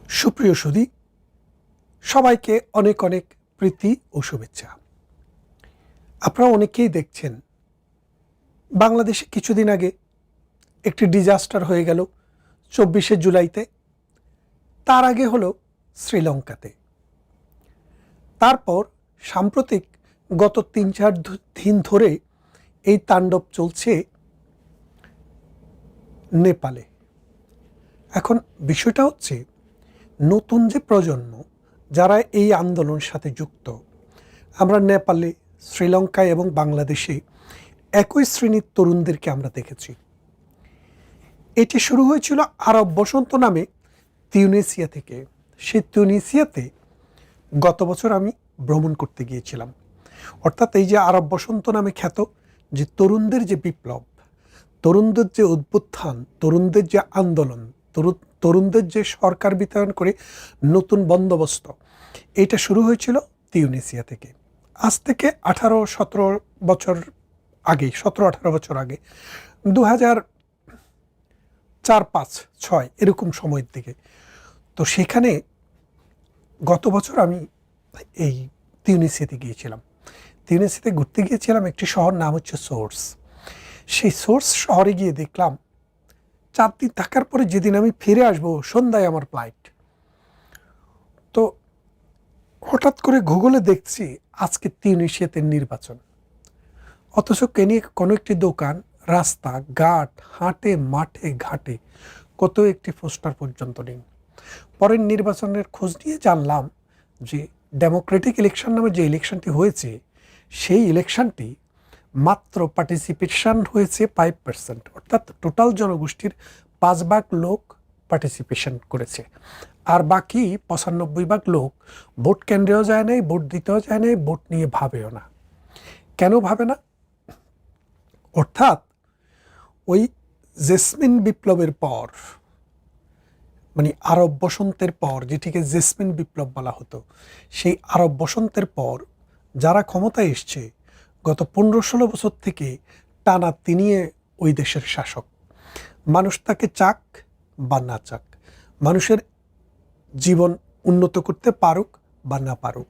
সুপ্রিয় সুধী, সবাইকে অনেক অনেক প্রীতি ও শুভেচ্ছা। আপনারা অনেকেই দেখছেন বাংলাদেশে কিছুদিন আগে একটি ডিজাস্টার হয়ে গেল 24শে জুলাইতে। তার আগে হলো শ্রীলঙ্কাতে। তারপর সাম্প্রতিক গত 3-4 দিন ধরে এই তাণ্ডব চলছে নেপালে। এখন বিষয়টা হচ্ছে, নতুন যে প্রজন্ম যারা এই আন্দোলনের সাথে যুক্ত, আমরা নেপালে, শ্রীলঙ্কায় এবং বাংলাদেশে একই শ্রেণীর তরুণদেরকে আমরা দেখেছি। এটি শুরু হয়েছিল আরব বসন্ত নামে তিউনিসিয়া থেকে। সেই তিউনিসিয়াতে গত বছর আমি ভ্রমণ করতে গিয়েছিলাম। অর্থাৎ এই যে আরব বসন্ত নামে খ্যাত যে তরুণদের যে বিপ্লব, তরুণদের যে উদ্বোধন, তরুণদের যে আন্দোলন, তরুণদের যে সরকার বিতাড়ন করে নতুন বন্দোবস্ত, এটা শুরু হয়েছিল তিউনিসিয়া থেকে। আজ থেকে 18-17 বছর আগে, 17-18 বছর আগে, 2004-5-6 এরকম সময়ের দিকে। তো সেখানে গত বছর আমি এই তিউনিসিয়াতে গিয়েছিলাম। তিউনিসিয়াতে ঘুরতে গিয়েছিলাম, একটি শহর নাম হচ্ছে সোর্স। সেই সোর্স শহরে গিয়ে দেখলাম 4 দিন থাকার পরে যেদিন আমি ফিরে আসবো, সন্ধ্যায় আমার ফ্লাইট। তো হঠাৎ করে গুগলে দেখছি আজকে তিউনিসিয়াতে নির্বাচন, অথচ কোনো একটি দোকান, রাস্তা, ঘাট, হাটে, মাঠে, ঘাটে কত একটি পোস্টার পর্যন্ত নেই। পরের নির্বাচনের খোঁজ নিয়ে জানলাম যে ডেমোক্রেটিক ইলেকশন নামে যে ইলেকশনটি হয়েছে, সেই ইলেকশনটি মাত্র পার্টিসিপেশন হয়েছে 5%, অর্থাৎ টোটাল জনগোষ্ঠীর 5 ভাগ লোক পার্টিসিপেশন করেছে। আর বাকি 95 ভাগ লোক ভোট কেন্দ্রেও যায় নাই, ভোট দিতেও যায় নাই, ভোট নিয়ে ভাবেও না। কেন ভাবে না? অর্থাৎ ওই জেসমিন বিপ্লবের পর, মানে আরব বসন্তের পর, যেটিকে জেসমিন বিপ্লব বলা হতো, সেই আরব বসন্তের পর যারা ক্ষমতায় এসছে গত 15-16 বছর থেকে টানা তিনিয়ে ওই দেশের শাসক, মানুষ তাকে চাক বা না চাক, মানুষের জীবন উন্নত করতে পারুক বা না পারুক,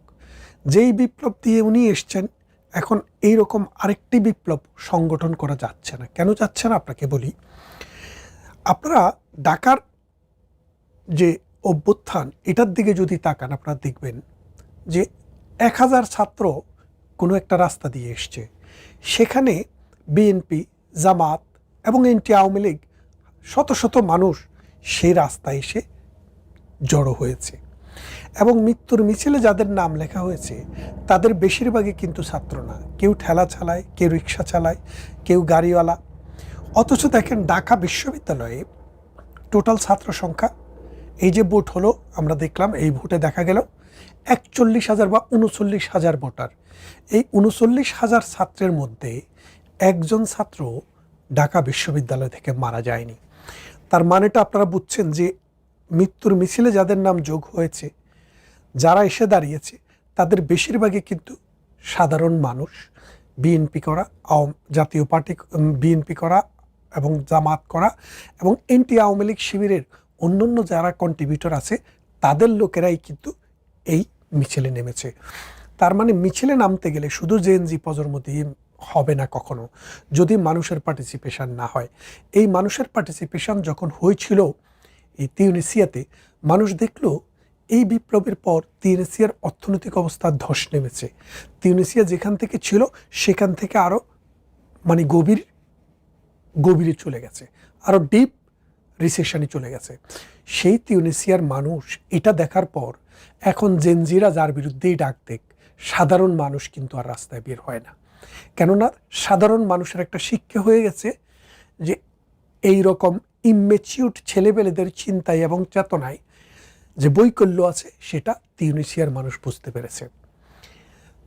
যেই বিপ্লব দিয়ে উনি এসছেন, এখন এই রকম আরেকটি বিপ্লব সংগঠন করা যাচ্ছে না। কেন যাচ্ছে না আপনাকে বলি। আপনারা ঢাকার যে অভ্যুত্থান, এটার দিকে যদি তাকান, আপনারা দেখবেন যে 1000 ছাত্র কোনো একটা রাস্তা দিয়ে এসছে। সেখানে বিএনপি, জামাত এবং এনটি আওয়ামী লীগ, শত শত মানুষ সেই রাস্তায় এসে জড়ো হয়েছে। এবং মৃত্যুর মিছিলে যাদের নাম লেখা হয়েছে তাদের বেশিরভাগই কিন্তু ছাত্র না। কেউ ঠেলা চালায়, কেউ রিক্সা চালায়, কেউ গাড়িওয়ালা। অথচ দেখেন ঢাকা বিশ্ববিদ্যালয়ে টোটাল ছাত্র সংখ্যা, এই যে ভোট হলো, আমরা দেখলাম এই ভোটে দেখা গেল 41,000 বা 39,000 ভোটার। এই 39,000 ছাত্রের মধ্যে একজন ছাত্র ঢাকা বিশ্ববিদ্যালয় থেকে মারা যায়নি। তার মানেটা আপনারা বুঝছেন যে মৃত্যুর মিছিলে যাদের নাম যোগ হয়েছে, যারা এসে দাঁড়িয়েছে, তাদের বেশিরভাগই কিন্তু সাধারণ মানুষ, বিএনপি করা, জাতীয় পার্টি বিএনপি করা এবং জামাত করা এবং এনটি আওয়ামী লীগ শিবিরের অন্যান্য যারা কন্ট্রিবিউটর আছে, তাদের লোকেরাই কিন্তু এই মিছিলে নেমেছে। তার মানে মিছিলে নামতে গেলে শুধু জেএনজি প্রজন্ম দিয়ে হবে না কখনো, যদি মানুষের পার্টিসিপেশন না হয়। এই মানুষের পার্টিসিপেশন যখন হয়েছিল এই তিউনিসিয়াতে, মানুষ দেখলো এই বিপ্লবের পর তিউনিসিয়ার অর্থনৈতিক অবস্থার ধস নেমেছে। তিউনিসিয়া যেখান থেকে ছিল সেখান থেকে আরও মানে গভীরে চলে গেছে, আরও ডিপ রিসেশনে চলে গেছে। সেই তিউনিসিয়ার মানুষ এটা দেখার পর এখন জেনজিরা যার বিরুদ্ধেই ডাক দেখ, সাধারণ মানুষ কিন্তু আর রাস্তায় বের হয় না। কেননা সাধারণ মানুষের একটা শিক্ষা হয়ে গেছে যে এই রকম ইম্যাচিউর ছেলেবেলেদের চিন্তায় এবং চেতনায় যে বৈকল্য আছে, সেটা তিউনিসিয়ার মানুষ বুঝতে পেরেছে।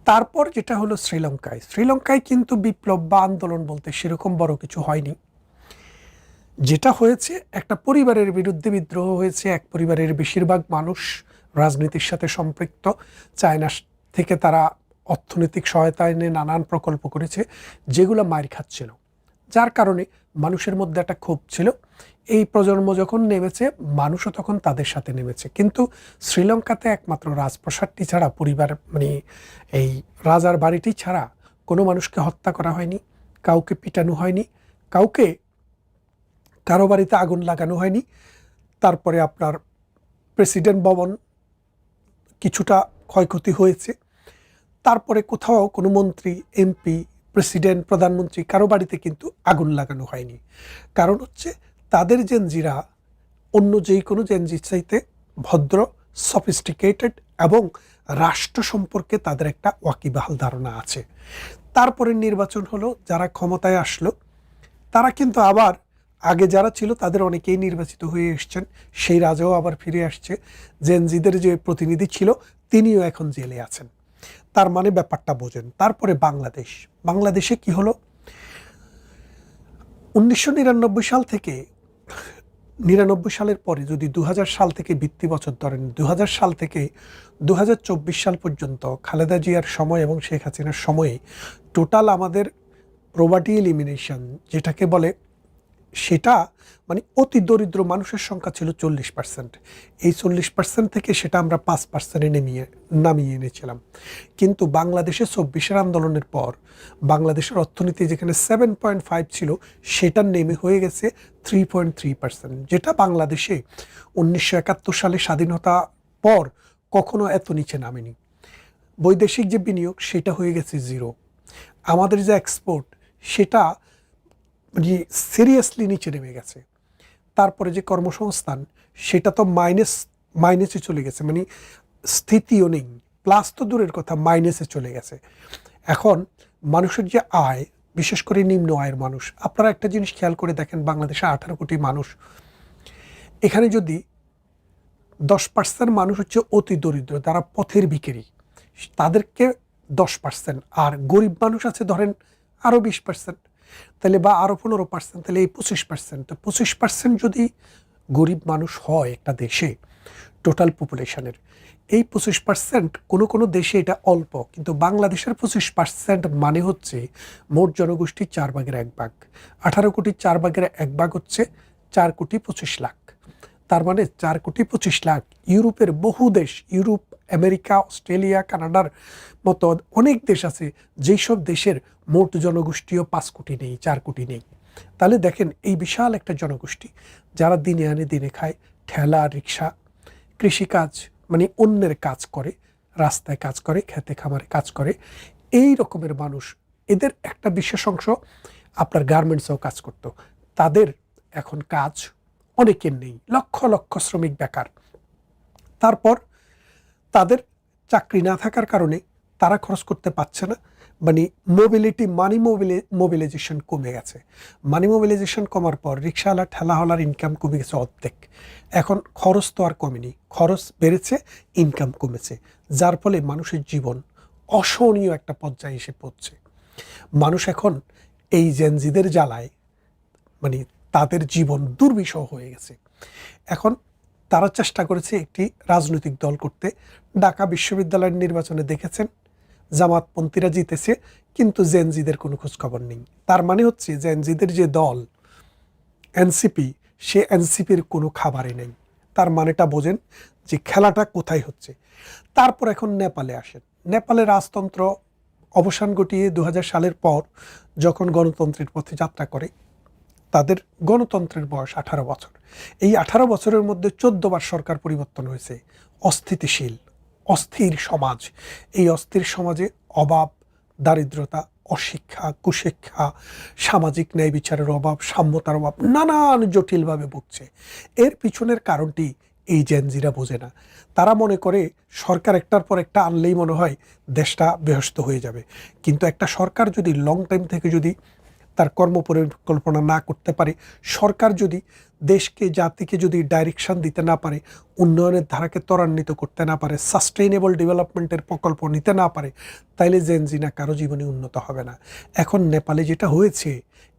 তারপর যেটা হলো শ্রীলঙ্কায় কিন্তু বিপ্লব বা আন্দোলন বলতে সেরকম বড় কিছু হয়নি। যেটা হয়েছে, একটা পরিবারের বিরুদ্ধে বিদ্রোহ হয়েছে। এক পরিবারের বেশিরভাগ মানুষ রাজনীতির সাথে সম্পৃক্ত। চায়না থেকে তারা অর্থনৈতিক সহায়তা এনে নানান প্রকল্প করেছে, যেগুলো মার খাচ্ছিল, যার কারণে মানুষের মধ্যে একটা ক্ষোভ ছিল। এই প্রজন্ম যখন নেমেছে, মানুষও তখন তাদের সাথে নেমেছে। কিন্তু শ্রীলঙ্কাতে একমাত্র রাজপ্রাসাদটি ছাড়া, পরিবার মানে এই রাজার বাড়িটি ছাড়া কোনো মানুষকে হত্যা করা হয়নি, কাউকে পিটানো হয়নি, কাউকে কারো বাড়িতে আগুন লাগানো হয়নি। তারপরে আপনার প্রেসিডেন্ট ভবন কিছুটা ক্ষয়ক্ষতি হয়েছে। তারপরে কোথাও কোনো মন্ত্রী, এমপি, প্রেসিডেন্ট, প্রধানমন্ত্রী কারো বাড়িতে কিন্তু আগুন লাগানো হয়নি। কারণ হচ্ছে তাদের জেনজিরা অন্য যেই কোনো জেনজির চাইতে ভদ্র, সফিস্টিকেটেড এবং রাষ্ট্র সম্পর্কে তাদের একটা ওয়াকিবহাল ধারণা আছে। তারপরে নির্বাচন হলো, যারা ক্ষমতায় আসলো তারা কিন্তু আবার আগে যারা ছিল তাদের অনেকেই নির্বাচিত হয়ে এসছেন, সেই রাজাও আবার ফিরে আসছে। জেনজিদের যে প্রতিনিধি ছিল তিনিও এখন জেলে আছেন। তার মানে ব্যাপারটা বোঝেন। তারপরে বাংলাদেশে কি হলো, 1999 সাল থেকে 99 সালের পরে যদি 2000 সাল থেকে ভিত্তি বছর ধরেন, 2000 সাল থেকে 2024 সাল পর্যন্ত খালেদা জিয়ার সময় এবং শেখ হাসিনার সময়ে টোটাল আমাদের প্রভার্টি এলিমিনেশন যেটাকে বলে, সেটা মানে অতি দরিদ্র মানুষের সংখ্যা ছিল 40%। এই 40% থেকে সেটা আমরা 5%-এ নামিয়ে এনেছিলাম। কিন্তু বাংলাদেশে 24-এর আন্দোলনের পর বাংলাদেশের অর্থনীতি যেখানে 7.5 ছিল, সেটা নেমে হয়ে গেছে 3.3%, যেটা বাংলাদেশে 1971 সালে স্বাধীনতা পর কখনো এত নিচে নামেনি। বৈদেশিক যে বিনিয়োগ সেটা হয়ে গেছে জিরো। আমাদের যে এক্সপোর্ট সেটা মানে সিরিয়াসলি নিচে নেমে গেছে। তারপরে যে কর্মসংস্থান সেটা তো মাইনাসে চলে গেছে, মানে স্থিতিও নেই, প্লাস তো দূরের কথা মাইনাসে চলে গেছে। এখন মানুষের যে আয়, বিশেষ করে নিম্ন আয়ের মানুষ, আপনারা একটা জিনিস খেয়াল করে দেখেন, বাংলাদেশে 18 কোটি মানুষ, এখানে যদি 10% মানুষ হচ্ছে অতি দরিদ্র, তারা পথের ভিখারি, তাদেরকে 10%, আর গরিব মানুষ আছে ধরেন আরও 20%, তাহলে বা আরও 15%, তাহলে এই 25%। তো 25% যদি গরিব মানুষ হয় একটা দেশে টোটাল পপুলেশনের, এই 25% কোনো কোনো দেশে এটা অল্প, কিন্তু বাংলাদেশের 25% মানে হচ্ছে মোট জনগোষ্ঠীর 4/1 18 কোটির 4/1 হচ্ছে 4,25,00,000। তার মানে 4,25,00,000 ইউরোপের বহু দেশ, ইউরোপ, আমেরিকা, অস্ট্রেলিয়া, কানাডার মতো অনেক দেশ আছে যেই সব দেশের মোট জনগোষ্ঠীও 5 কোটি নেই, 4 কোটি নেই। তাহলে দেখেন এই বিশাল একটা জনগোষ্ঠী যারা দিনে আনে দিনে খায়, ঠেলা রিক্সা, কৃষিকাজ মানে অন্যের কাজ করে, রাস্তায় কাজ করে, খেতে খামারে কাজ করে, এই রকমের মানুষ, এদের একটা বিশেষ অংশ আপনার গার্মেন্টসেও কাজ করত, তাদের এখন কাজ অনেকের নেই, লক্ষ লক্ষ শ্রমিক বেকার। তারপর তাদের চাকরি না থাকার কারণে তারা খরচ করতে পারছে না, মানে মোবিলাইজেশন কমে গেছে। মানি মোবিলাইজেশন কমার পর রিক্সাওয়ালা ঠেলাওয়ালার ইনকাম কমে গেছে অর্ধেক। এখন খরচ তো আর কমেনি, খরচ বেড়েছে, ইনকাম কমেছে, যার ফলে মানুষের জীবন অসহনীয় একটা পর্যায়ে এসে পড়ছে। মানুষ এখন এই জেনজিদের জ্বালায় মানে তাদের জীবন দুর্বিষহ হয়ে গেছে। এখন তারা চেষ্টা করেছে একটি রাজনৈতিক দল করতে। ঢাকা বিশ্ববিদ্যালয়ের নির্বাচনে দেখেছেন জামাতপন্থীরা জিতেছে, কিন্তু জেনজিদের কোনো খোঁজখবর নেই। তার মানে হচ্ছে জেনজিদের যে দল এনসিপি, সে এনসিপির কোনো খাবারই নেই। তার মানেটা বোঝেন যে খেলাটা কোথায় হচ্ছে। তারপর এখন নেপালে আসেন। নেপালে রাজতন্ত্র অবসান ঘটিয়ে 2000 সালের পর যখন গণতন্ত্রের পথে যাত্রা করে, তাদের গণতন্ত্রের বয়স 18 বছর। এই 18 বছরের মধ্যে 14 বার সরকার পরিবর্তন হয়েছে। অস্থিতিশীল, অস্থির সমাজ। এই অস্থির সমাজে অভাব, দারিদ্রতা, অশিক্ষা, কুশিক্ষা, সামাজিক ন্যায় বিচারের অভাব, সাম্যতার অভাব নানান জটিলভাবে ভুগছে। এর পিছনের কারণটি এই জেনজিরা বোঝে না। তারা মনে করে সরকার একটার পর একটা আনলেই মনে হয় দেশটা বেহস্ত হয়ে যাবে। কিন্তু একটা সরকার যদি লং টাইম থেকে যদি তার কর্মপরিকল্পনা না করতে পারে, সরকার যদি দেশকে, জাতিকে যদি ডাইরেকশন দিতে না পারে, উন্নয়নের ধারাকে ত্বরান্বিত করতে না পারে, সাস্টেইনেবল ডেভেলপমেন্টের প্রকল্প নিতে না পারে, তাইলে জেনজি না কারো জীবনে উন্নত হবে না। এখন নেপালে যেটা হয়েছে,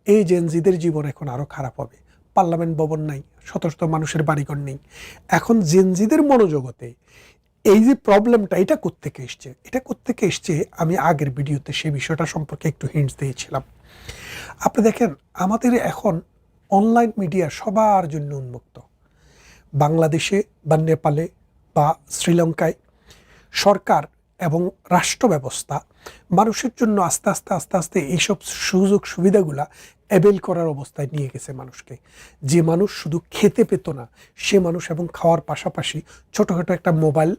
এই জেনজিদের জীবন এখন আরও খারাপ হবে। পার্লামেন্ট ভবন নাই, শত শত মানুষের বাড়িঘর নেই। এখন জেনজিদের মনোজগতে এই যে প্রবলেমটা, এটা কোত্থেকে এসছে, আমি আগের ভিডিওতে সেই বিষয়টা সম্পর্কে একটু হিন্টস দিয়েছিলাম। আপনি দেখেন আমাদের এখন অনলাইন মিডিয়া সবার জন্য উন্মুক্ত। বাংলাদেশে বা নেপালে বা শ্রীলঙ্কায় সরকার এবং রাষ্ট্র ব্যবস্থা মানুষের জন্য আস্তে আস্তে আস্তে আস্তে এইসব সুযোগ সুবিধাগুলা অ্যাভেল করার অবস্থায় নিয়ে গেছে মানুষকে। যে মানুষ শুধু খেতে পেত না সে মানুষ এবং খাওয়ার পাশাপাশি ছোটোখাটো একটা মোবাইল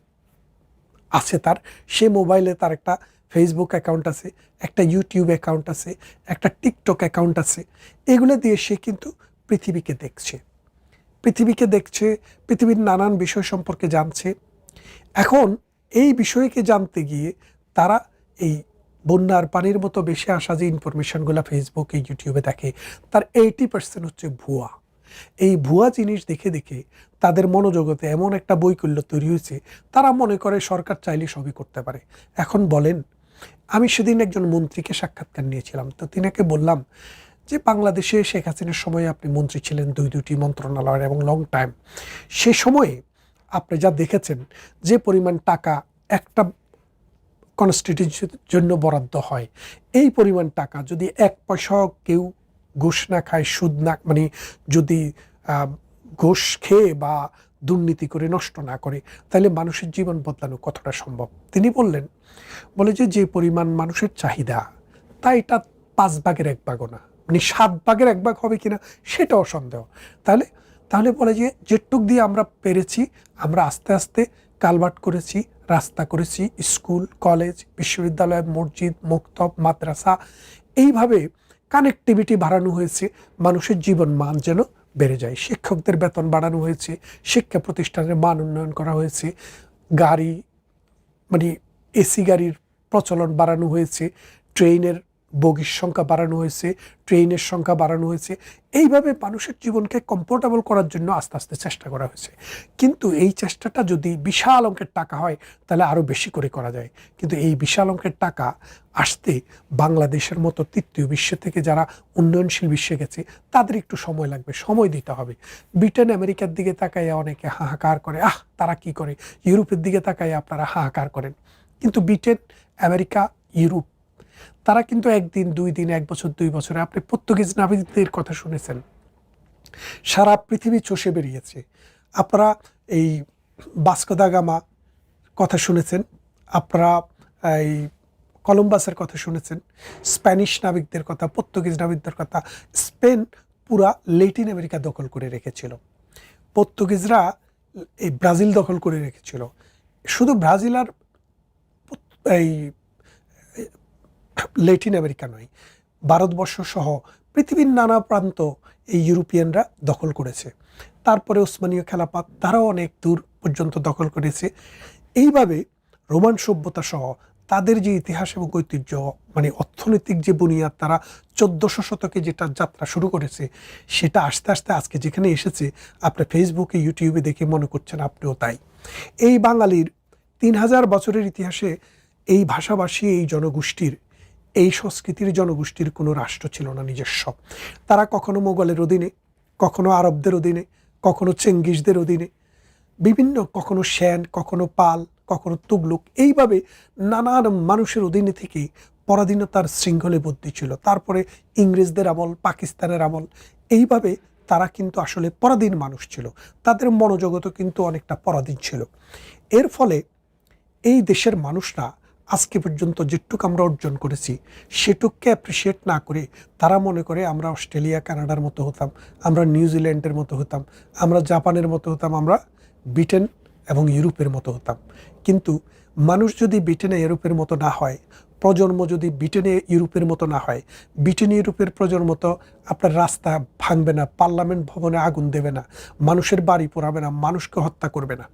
আছে তার, সে মোবাইলে তার একটা ফেসবুক অ্যাকাউন্ট আছে, একটা ইউটিউব অ্যাকাউন্ট আছে, একটা টিকটক অ্যাকাউন্ট আছে। এগুলো দিয়ে সে কিন্তু পৃথিবীকে দেখছে, পৃথিবীর নানান বিষয় সম্পর্কে জানছে। এখন এই বিষয়কে জানতে গিয়ে তারা এই বন্যার পানির মতো বেশি আসা যে ইনফরমেশনগুলো ফেসবুকে ইউটিউবে দেখে তার 80% হচ্ছে ভুয়া। এই ভুয়া জিনিস দেখে দেখে তাদের মনোজগতে এমন একটা বৈকল্য তৈরি হয়েছে, তারা মনে করে সরকার চাইলে সবই করতে পারে। এখন বলেন, আমি সেদিন একজন মন্ত্রীকে সাক্ষাৎকার নিয়েছিলাম, তো তিনাকে বললাম যে বাংলাদেশে শেখ হাসিনার সময়ে আপনি মন্ত্রী ছিলেন দুটি মন্ত্রণালয়ের এবং লং টাইম, সে সময়ে আপনি যা দেখেছেন যে পরিমাণ টাকা একটা কনস্টিটিউশনের জন্য বরাদ্দ হয়, এই পরিমাণ টাকা যদি 1 পয়সাও কেউ ঘুষ না খায়, সুদ না, মানে যদি ঘুষ খেয়ে বা দুর্নীতি করে নষ্ট না করে, তাহলে মানুষের জীবন বদলানো কতটা সম্ভব। তিনি বলে যে পরিমাণ মানুষের চাহিদা তা এটা 5 ভাগের 1 ভাগও না, মানে 7 ভাগের 1 ভাগ হবে কিনা সেটাও সন্দেহ। তাহলে বলে যে যেটুক দিয়ে আমরা পেরেছি আমরা আস্তে আস্তে কালভার্ট করেছি, রাস্তা করেছি, স্কুল কলেজ বিশ্ববিদ্যালয় মসজিদ মক্তব মাদ্রাসা, এইভাবে কানেক্টিভিটি বাড়ানো হয়েছে, মানুষের জীবন মান যেন বেড়ে যায়। শিক্ষকদের বেতন বাড়ানো হয়েছে, শিক্ষা প্রতিষ্ঠানের মান উন্নয়ন করা হয়েছে, গাড়ি মানে এসি গাড়ির প্রচলন বাড়ানো হয়েছে, ট্রেনের বগির সংখ্যা বাড়ানো হয়েছে, ট্রেনের সংখ্যা বাড়ানো হয়েছে। এইভাবে মানুষের জীবনকে কমফোর্টেবল করার জন্য আস্তে আস্তে চেষ্টা করা হয়েছে। কিন্তু এই চেষ্টাটা যদি বিশাল অঙ্কের টাকা হয় তাহলে আরও বেশি করে করা যায়। কিন্তু এই বিশাল অঙ্কের টাকা আসতে বাংলাদেশের মতো তৃতীয় বিশ্ব থেকে যারা উন্নয়নশীল বিশ্বে গেছে তাদের একটু সময় লাগবে, সময় দিতে হবে। ব্রিটেন আমেরিকার দিকে তাকাইয়া অনেকে হাহাকার করে, তারা কি করে। ইউরোপের দিকে তাকাইয়া আপনারা হাহাকার করেন, কিন্তু ব্রিটেন আমেরিকা ইউরোপ তারা কিন্তু 1 দিন 2 দিন 1 বছর 2 বছরে, আপনি পর্তুগিজ নাবিকদের কথা শুনেছেন, সারা পৃথিবী চষে বেরিয়েছে। আপনারা এই ভাস্কো দা গামা কথা শুনেছেন, আপনারা এই কলম্বাসের কথা শুনেছেন, স্প্যানিশ নাবিকদের কথা, পর্তুগিজ নাবিকদের কথা। স্পেন পুরা ল্যাটিন আমেরিকা দখল করে রেখেছিল, পর্তুগিজরা এই ব্রাজিল দখল করে রেখেছিল। শুধু ব্রাজিল আর এই ল্যাটিন আমেরিকা নয়, ভারতবর্ষ সহ পৃথিবীর নানা প্রান্ত এই ইউরোপিয়ানরা দখল করেছে। তারপরে ওসমানীয় খেলাফত তারাও অনেক দূর পর্যন্ত দখল করেছে। এইভাবে রোমান সভ্যতা সহ তাদের যে ইতিহাস এবং ঐতিহ্য, মানে অর্থনৈতিক যে বুনিয়াদ, তারা 1400 শতকে যেটা যাত্রা শুরু করেছে সেটা আস্তে আস্তে আজকে যেখানে এসেছে, আপনি ফেসবুকে ইউটিউবে দেখে মনে করছেন আপনিও তাই। এই বাঙালির 3000 বছরের ইতিহাসে এই ভাষাভাষী এই জনগোষ্ঠীর, এই সংস্কৃতির জনগোষ্ঠীর কোনো রাষ্ট্র ছিল না নিজস্ব। তারা কখনো মোগলের অধীনে, কখনো আরবদের অধীনে, কখনো চেঙ্গিসদের অধীনে, বিভিন্ন, কখনো সেন, কখনো পাল, কখনো তুগলুক, এইভাবে নানান মানুষের অধীনে থেকে পরাধীনতার শৃঙ্খলে বদ্ধ ছিল। তারপরে ইংরেজদের আমল, পাকিস্তানের আমল, এইভাবে তারা কিন্তু আসলে পরাধীন মানুষ ছিল, তাদের মনোজগতও কিন্তু অনেকটা পরাধীন ছিল। এর ফলে এই দেশের মানুষরা আজকে পর্যন্ত যেটুক আমরা অর্জন করেছি সেটুককে অ্যাপ্রিসিয়েট না করে তারা মনে করে আমরা অস্ট্রেলিয়া কানাডার মতো হতাম, আমরা নিউজিল্যান্ডের মতো হতাম, আমরা জাপানের মতো হতাম, আমরা ব্রিটেন এবং ইউরোপের মতো হতাম। কিন্তু মানুষ যদি ব্রিটেনে ইউরোপের মতো না হয়, প্রজন্ম যদি ব্রিটেনে ইউরোপের মতো না হয়, ব্রিটেন ইউরোপের প্রজন্ম তো আপনার রাস্তা ভাঙবে না, পার্লামেন্ট ভবনে আগুন দেবে না, মানুষের বাড়ি পোড়াবে না, মানুষকে হত্যা করবে না,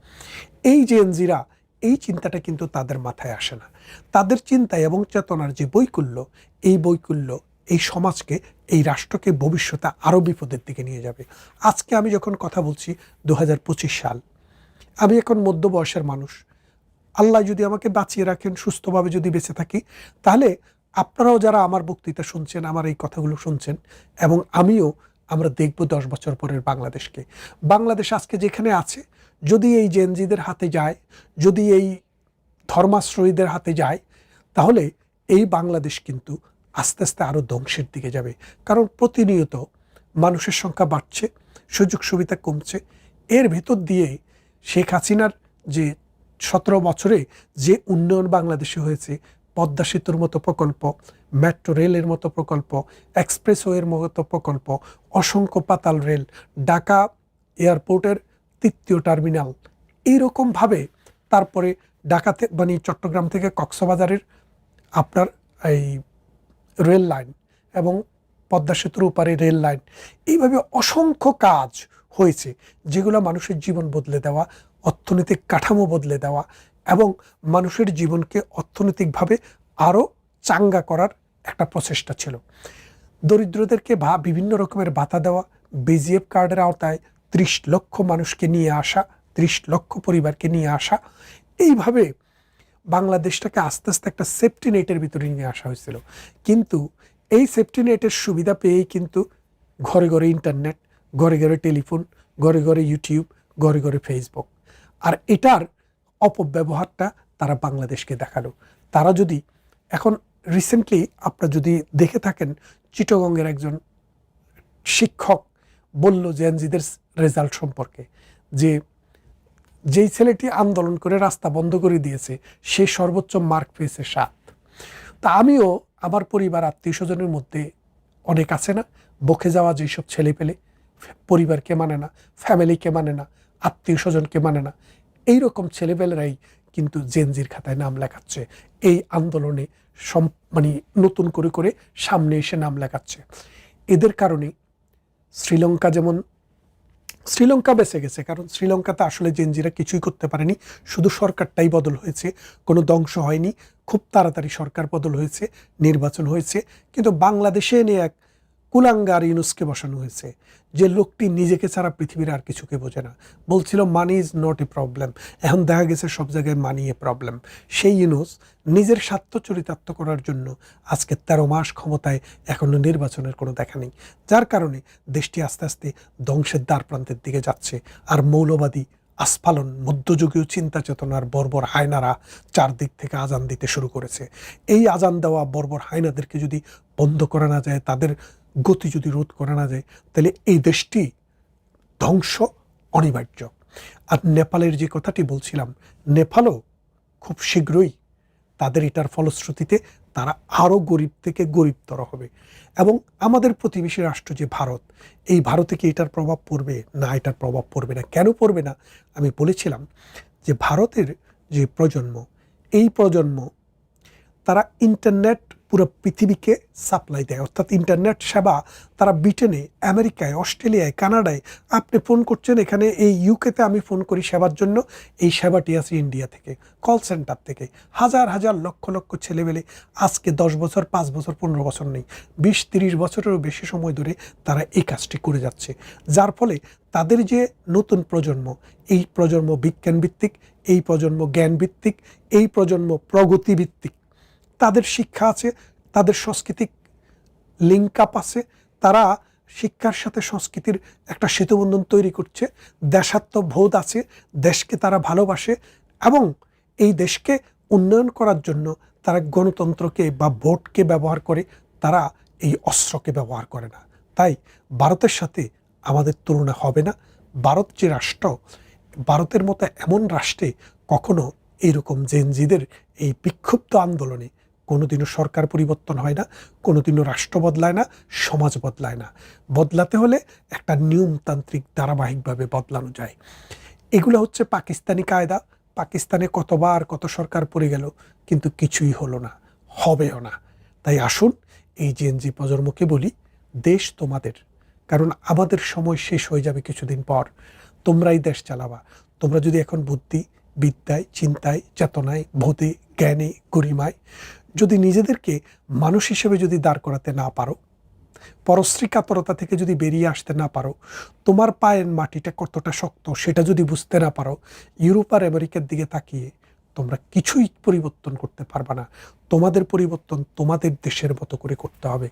এই যে এনজিরা, এই চিন্তাটা কিন্তু তাদের মাথায় আসে না। তাদের চিন্তায় এবং চেতনার যে বৈকল্য, এই বৈকল্য এই সমাজকে, এই রাষ্ট্রকে ভবিষ্যতে আরও বিপদের দিকে নিয়ে যাবে। আজকে আমি যখন কথা বলছি 2025 সাল, আমি এখন মধ্য বয়সের মানুষ। আল্লাহ যদি আমাকে বাঁচিয়ে রাখেন, সুস্থভাবে যদি বেঁচে থাকি, তাহলে আপনারাও যারা আমার বক্তৃতা শুনছেন, আমার এই কথাগুলো শুনছেন, এবং আমিও, আমরা দেখব 10 বছর পরের বাংলাদেশকে। বাংলাদেশ আজকে যেখানে আছে, যদি এই জেনজিদের হাতে যায়, যদি এই ধর্মাশ্রয়ীদের হাতে যায়, তাহলে এই বাংলাদেশ কিন্তু আস্তে আস্তে আরও ধ্বংসের দিকে যাবে। কারণ প্রতিনিয়ত মানুষের সংখ্যা বাড়ছে, সুযোগ সুবিধা কমছে। এর ভেতর দিয়ে শেখ হাসিনার যে 17 বছরে যে উন্নয়ন বাংলাদেশে হয়েছে, পদ্মা সেতুর মতো প্রকল্প, মেট্রো রেলের মতো প্রকল্প, এক্সপ্রেসওয়ের মতো প্রকল্প, অসংখ্য পাতাল রেল, ঢাকা এয়ারপোর্টের 3য় টার্মিনাল, এইরকমভাবে তারপরে ঢাকাতে মানে চট্টগ্রাম থেকে কক্সবাজারের আপনার এই রেল লাইন এবং পদ্মা সেতুর ওপারে রেল লাইন, এইভাবে অসংখ্য কাজ হয়েছে যেগুলো মানুষের জীবন বদলে দেওয়া, অর্থনৈতিক কাঠামো বদলে দেওয়া এবং মানুষের জীবনকে অর্থনৈতিকভাবে আরও চাঙ্গা করার একটা প্রচেষ্টা ছিল। দরিদ্রদেরকে বিভিন্ন রকমের ভাতা দেওয়া, বিজিএফ কার্ডের আওতায় 30 লক্ষ মানুষকে নিয়ে আসা, 30 লক্ষ পরিবারকে নিয়ে আসা, এইভাবে বাংলাদেশটাকে আস্তে আস্তে একটা সেফটি নেটের ভিতরে নিয়ে আসা হয়েছিল। কিন্তু এই সেফটি নেটের সুবিধা পেয়েই কিন্তু ঘরে ঘরে ইন্টারনেট, ঘরে ঘরে টেলিফোন, ঘরে ঘরে ইউটিউব, ঘরে ঘরে ফেসবুক, আর এটার অপব্যবহারটা তারা বাংলাদেশকে দেখালো। তারা যদি এখন রিসেন্টলি আপনারা যদি দেখে থাকেন, চিটাগংয়ের একজন শিক্ষক বলল জেনজিদের রেজাল্ট সম্পর্কে যে যেই ছেলেটি আন্দোলন করে রাস্তা বন্ধ করে দিয়েছে সে সর্বোচ্চ মার্ক পেয়েছে 7। তা আমিও আমার পরিবার আত্মীয় স্বজনের মধ্যে অনেক আছে না, বকে যাওয়া যেসব ছেলে পেলে পরিবারকে মানে না, ফ্যামিলিকে মানে না, আত্মীয় স্বজনকে মানে না, এইরকম ছেলেপেলেরাই কিন্তু জেনজির খাতায় নাম লেখাচ্ছে, এই আন্দোলনে মানে নতুন করে করে সামনে এসে নাম লেখাচ্ছে। এদের কারণে শ্রীলঙ্কা বেঁচে গেছে, কারণ শ্রীলঙ্কাতে আসলে জেনজিরা কিছুই করতে পারেনি, শুধু সরকারটাই বদল হয়েছে, কোনো ধ্বংস হয়নি, খুব তাড়াতাড়ি সরকার বদল হয়েছে, নির্বাচন হয়েছে। কিন্তু বাংলাদেশে এনে এক কুলাঙ্গার ইউনুসকে বসানো হয়েছে, যে লোকটি নিজেকে ছাড়া পৃথিবীর আর কিছুকে বোঝে না, বলছিল money is not a problem, এখন দেখা গেছে সব জায়গায় মানি এ প্রবলেম। সেই ইউনুস নিজের স্বার্থ চরিতার্থ করার জন্য আজকে 13 মাস ক্ষমতায়, এখনো নির্বাচনের কোনো দেখা নেই, যার কারণে দেশটি আস্তে আস্তে ধ্বংসের দ্বার প্রান্তের দিকে যাচ্ছে। আর মৌলবাদী আস্ফালন, মধ্যযুগীয় চিন্তা চেতনার বর্বর হায়নারা চারদিক থেকে আজান দিতে শুরু করেছে। এই আজান দেওয়া বর্বর হায়নাদেরকে যদি বন্ধ করা না যায়, তাদের গতি যদি রোধ করা না যায়, তাহলে এই দেশটি ধ্বংস অনিবার্য। আর নেপালের যে কথাটি বলছিলাম, নেপালও খুব শীঘ্রই তাদের এটার ফলশ্রুতিতে তারা আরও গরিব থেকে গরিবতর হবে। এবং আমাদের প্রতিবেশী রাষ্ট্র যে ভারত, এই ভারতে কি এটার প্রভাব পড়বে? না, এটার প্রভাব পড়বে না। কেন পড়বে না? আমি বলেছিলাম যে ভারতের যে প্রজন্ম, এই প্রজন্ম তারা ইন্টারনেট পুরো পৃথিবীকে সাপ্লাই দেয়, অর্থাৎ ইন্টারনেট সেবা তারা ব্রিটেনে, আমেরিকায়, অস্ট্রেলিয়ায়, কানাডায়, আপনি ফোন করছেন এখানে এই ইউকেতে আমি ফোন করি সেবার জন্য, এই সেবাটি আছে ইন্ডিয়া থেকে, কল সেন্টার থেকে। হাজার হাজার লক্ষ লক্ষ ছেলেমেলে আজকে 10 বছর, 5 বছর, 15 বছর নেই, 20-30 বছরেরও বেশি সময় ধরে তারা এই কাজটি করে যাচ্ছে। যার ফলে তাদের যে নতুন প্রজন্ম, এই প্রজন্ম বিজ্ঞানভিত্তিক, এই প্রজন্ম জ্ঞানভিত্তিক, এই প্রজন্ম প্রগতিভিত্তিক, তাদের শিক্ষা আছে, তাদের সাংস্কৃতিক লিঙ্ক আপ আছে, তারা শিক্ষার সাথে সংস্কৃতির একটা সেতুবন্ধন তৈরি করছে, দেশাত্মবোধ আছে, দেশকে তারা ভালোবাসে এবং এই দেশকে উন্নয়ন করার জন্য তারা গণতন্ত্রকে বা ভোটকে ব্যবহার করে, তারা এই অস্ত্রকে ব্যবহার করে না। তাই ভারতের সাথে আমাদের তুলনা হবে না। ভারত যে রাষ্ট্র, ভারতের মতো এমন রাষ্ট্রে কখনো এইরকম জেনজিদের এই বিক্ষুব্ধ আন্দোলনে কোনোদিনও সরকার পরিবর্তন হয় না, কোনোদিনও রাষ্ট্র বদলায় না, সমাজ বদলায় না। বদলাতে হলে একটা নিয়মতান্ত্রিক ধারাবাহিকভাবে বদলানো যায়। এগুলো হচ্ছে পাকিস্তানি কায়দা। পাকিস্তানে কতবার কত সরকার পড়ে গেল, কিন্তু কিছুই হলো না, হবেও না। তাই আসুন এই জেনজি প্রজন্মকে বলি, দেশ তোমাদের, কারণ আমাদের সময় শেষ হয়ে যাবে কিছুদিন পর। তোমরাই দেশ চালাবা। তোমরা যদি এখন বুদ্ধি, বিদ্যায়, চিন্তায়, চেতনায়, বোধে, জ্ঞানে, গরিমায় যদি নিজেদেরকে মানুষ হিসেবে যদি দাঁড় করাতে না পারো, পরশ্রী কাতরতা থেকে যদি বেরিয়ে আসতে না পারো, তোমার পায়ের মাটিটা কতটা শক্ত সেটা যদি বুঝতে না পারো, ইউরোপ আর আমেরিকার দিকে তাকিয়ে তোমরা কিছুই পরিবর্তন করতে পারবা না। তোমাদের পরিবর্তন তোমাদের দেশের মতো করে করতে হবে,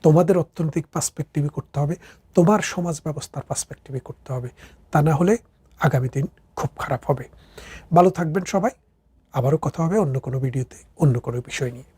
তোমাদের অর্থনৈতিক পার্সপেক্টিভে করতে হবে, তোমার সমাজ ব্যবস্থার পার্সপেক্টিভে করতে হবে। তা না হলে আগামী দিন খুব খারাপ হবে। ভালো থাকবেন সবাই। আবারও কথা হবে অন্য কোনো ভিডিওতে, অন্য কোনো বিষয় নিয়ে।